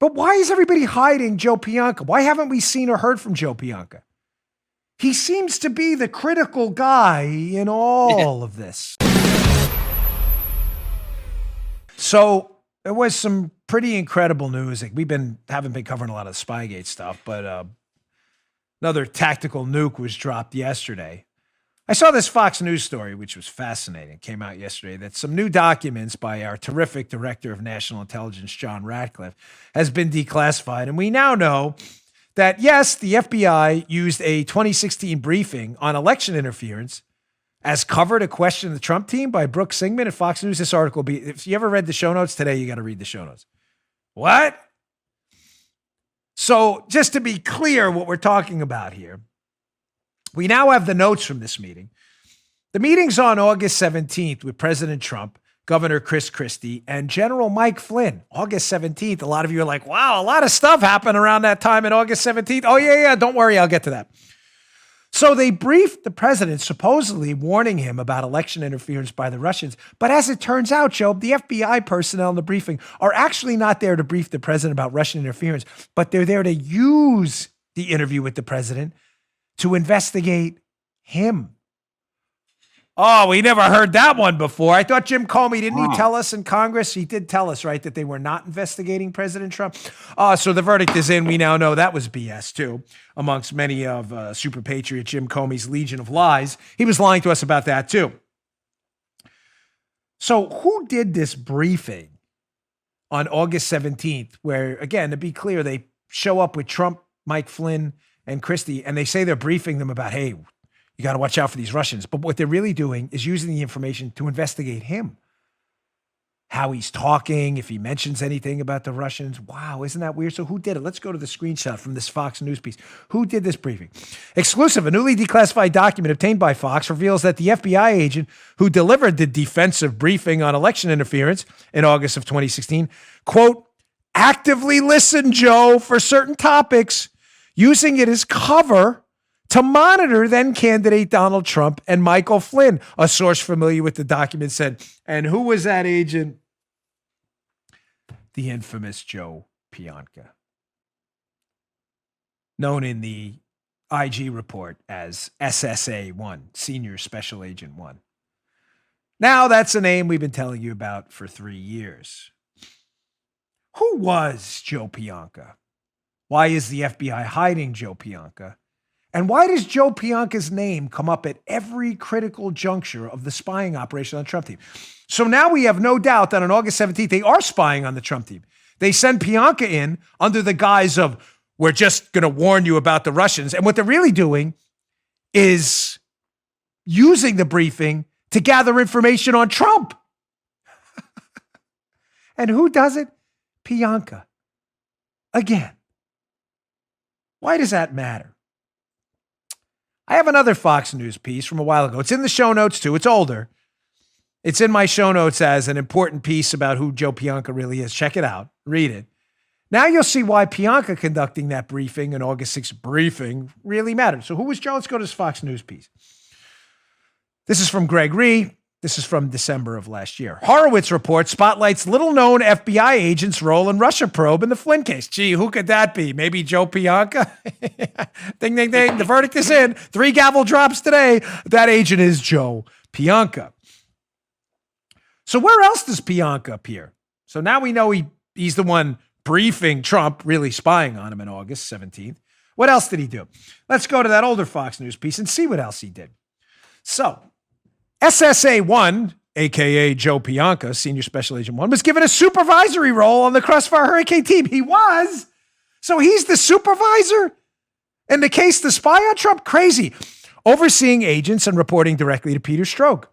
But why is everybody hiding Joe Pientka? Why haven't we seen or heard from Joe Pientka? He seems to be the critical guy in all of this. So there was some pretty incredible news. Like haven't been covering a lot of the Spygate stuff, but another tactical nuke was dropped yesterday. I saw this Fox News story, which was fascinating. It came out yesterday that some new documents by our terrific Director of National Intelligence, John Ratcliffe, has been declassified. And we now know that, yes, the FBI used a 2016 briefing on election interference as cover to question the Trump team by Brooke Singman at Fox News. This article, if you ever read the show notes today, you got to read the show notes. What? So just to be clear what we're talking about here, we now have the notes from this meeting. The meeting's on August 17th with President Trump, Governor Chris Christie, and General Mike Flynn. August 17th. A lot of you are like, wow, a lot of stuff happened around that time in August 17th. Oh, yeah, don't worry, I'll get to that. So they briefed the president, supposedly warning him about election interference by the Russians. But as it turns out, Joe, the FBI personnel in the briefing are actually not there to brief the president about Russian interference, but they're there to use the interview with the president to investigate him. Oh, we never heard that one before. I thought Jim Comey, didn't he tell us in Congress? He did tell us, right, that they were not investigating President Trump. So the verdict is in. We now know that was BS, too, amongst many of super patriot Jim Comey's legion of lies. He was lying to us about that, too. So who did this briefing on August 17th, where, again, to be clear, they show up with Trump, Mike Flynn, and Christie, and they say they're briefing them about, hey, you got to watch out for these Russians. But what they're really doing is using the information to investigate him. How he's talking, if he mentions anything about the Russians. Wow, isn't that weird? So who did it? Let's go to the screenshot from this Fox News piece. Who did this briefing? Exclusive, a newly declassified document obtained by Fox reveals that the FBI agent who delivered the defensive briefing on election interference in August of 2016, quote, actively listened, Joe, for certain topics, using it as cover to monitor then candidate Donald Trump and Michael Flynn. A source familiar with the document said, and who was that agent? The infamous Joe Pientka, known in the IG report as SSA-1, Senior Special Agent 1. Now that's a name we've been telling you about for 3 years. Who was Joe Pientka? Why is the FBI hiding Joe Pientka? And why does Joe Pientka's name come up at every critical juncture of the spying operation on the Trump team? So now we have no doubt that on August 17th, they are spying on the Trump team. They send Pientka in under the guise of, we're just going to warn you about the Russians. And what they're really doing is using the briefing to gather information on Trump. And who does it? Pientka. Again. Why does that matter? I have another Fox News piece from a while ago. It's in the show notes, too. It's older. It's in my show notes as an important piece about who Joe Pientka really is. Check it out. Read it. Now you'll see why Pientka conducting that briefing, an August 6th briefing, really mattered. So who was Joe? Let's go to this Fox News piece. This is from Greg Ree. This is from December of last year. Horowitz report spotlights little-known FBI agent's role in Russia probe in the Flynn case. Gee, who could that be? Maybe Joe Pientka? Ding, ding, ding. The verdict is in. 3 gavel drops today. That agent is Joe Pientka. So where else does Pientka appear? So now we know he's the one briefing Trump, really spying on him in August 17th. What else did he do? Let's go to that older Fox News piece and see what else he did. So SSA-1, a.k.a. Joe Pientka, Senior Special Agent 1, was given a supervisory role on the Crossfire Hurricane team. He was. So he's the supervisor in the case to spy on Trump? Crazy. Overseeing agents and reporting directly to Peter Strzok.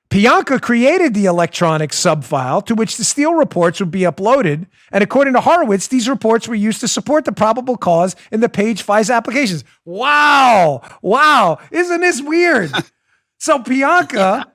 Pientka created the electronic subfile to which the Steele reports would be uploaded, and according to Horowitz, these reports were used to support the probable cause in the Page FISA applications. Wow. Wow. Isn't this weird? So Pientka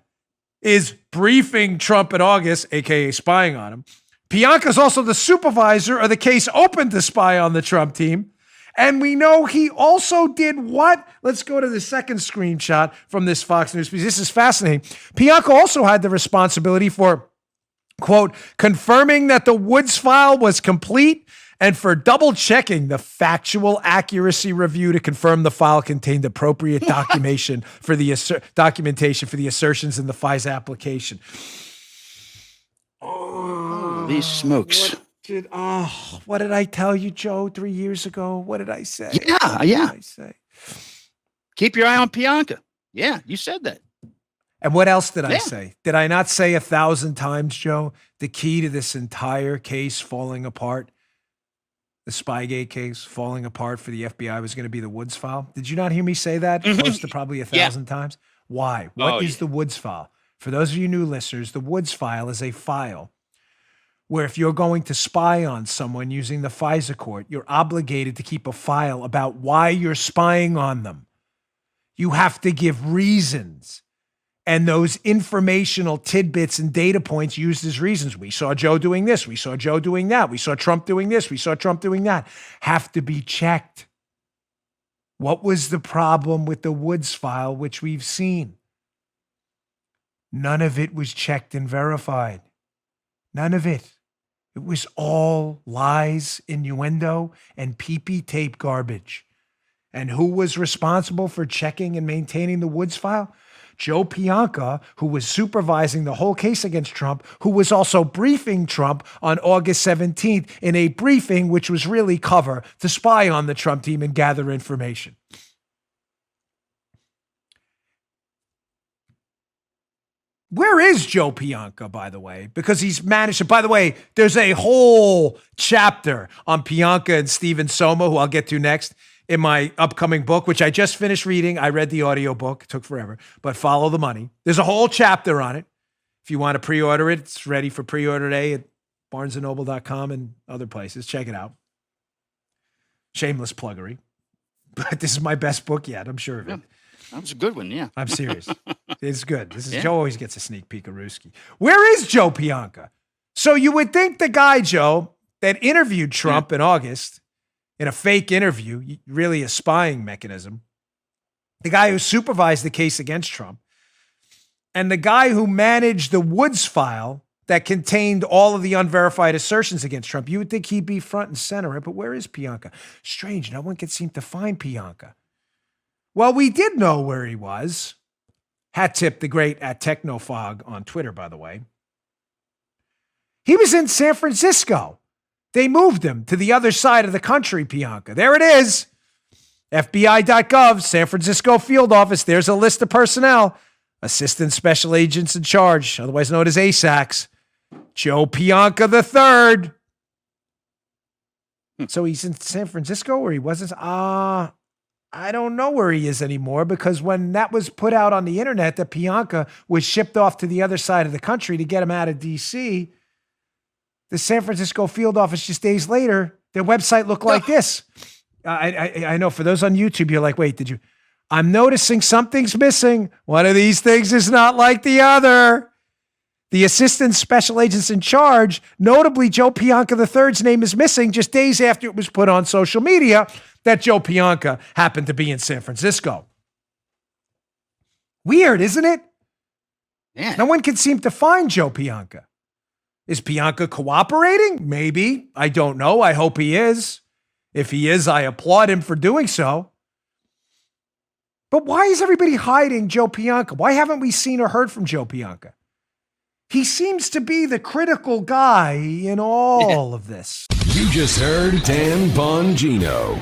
is briefing Trump in August, a.k.a. spying on him. Pientka is also the supervisor of the case open to spy on the Trump team. And we know he also did what? Let's go to the second screenshot from this Fox News piece. This is fascinating. Pientka also had the responsibility for quote, confirming that the Woods file was complete and for double checking the factual accuracy review to confirm the file contained appropriate documentation for the assertions in the FISA application. These smokes. What did I tell you, Joe, 3 years ago? What did I say? Yeah. What did I say? Keep your eye on Pientka. Yeah, you said that. And what else did I say? Did I not say 1,000 times, Joe, the key to this entire case falling apart, the Spygate case falling apart for the FBI was going to be the Woods file? Did you not hear me say that close to probably 1,000 times? Why? What is the Woods file? For those of you new listeners, the Woods file is a file where if you're going to spy on someone using the FISA court, you're obligated to keep a file about why you're spying on them. You have to give reasons. And those informational tidbits and data points used as reasons. We saw Joe doing this. We saw Joe doing that. We saw Trump doing this. We saw Trump doing that. Have to be checked. What was the problem with the Woods file, which we've seen? None of it was checked and verified. None of it. It was all lies, innuendo, and pee-pee tape garbage. And who was responsible for checking and maintaining the Woods file? Joe Pientka, who was supervising the whole case against Trump, who was also briefing Trump on August 17th in a briefing which was really cover to spy on the Trump team and gather information. Where is Joe Pientka, by the way? Because he's managed to, by the way, there's a whole chapter on Pientka and Stephen Soma, who I'll get to next, in my upcoming book, which I just finished reading. I read the audio book. It took forever, but Follow the Money. There's a whole chapter on it. If you want to pre-order it, it's ready for pre-order today at barnesandnoble.com and other places. Check it out. Shameless pluggery. But this is my best book yet. I'm sure of it. That was a good one, yeah. I'm serious. It's good. This is Joe always gets a sneak peek of Ruski. Where is Joe Pientka? So you would think the guy, Joe, that interviewed Trump in August in a fake interview, really a spying mechanism, the guy who supervised the case against Trump, and the guy who managed the Woods file that contained all of the unverified assertions against Trump, you would think he'd be front and center, right? But where is Pientka? Strange, no one could seem to find Pientka. Well, we did know where he was. Hat tip the great at Technofog on Twitter, by the way. He was in San Francisco. They moved him to the other side of the country, Pientka. There it is. FBI.gov, San Francisco field office. There's a list of personnel. Assistant Special Agents in Charge, otherwise known as ASACs. Joe Pientka III. So he's in San Francisco, or he wasn't? I don't know where he is anymore, because when that was put out on the internet that Pientka was shipped off to the other side of the country to get him out of D.C., the San Francisco field office just days later, their website looked like this. I know for those on YouTube, you're like, wait, did you? I'm noticing something's missing. One of these things is not like the other. The Assistant Special Agents in Charge, notably Joe Pientka III's name is missing just days after it was put on social media that Joe Pientka happened to be in San Francisco. Weird, isn't it? Yeah. No one can seem to find Joe Pientka. Is Pientka cooperating? Maybe. I don't know. I hope he is. If he is, I applaud him for doing so. But why is everybody hiding Joe Pientka? Why haven't we seen or heard from Joe Pientka? He seems to be the critical guy in all of this. You just heard Dan Bongino.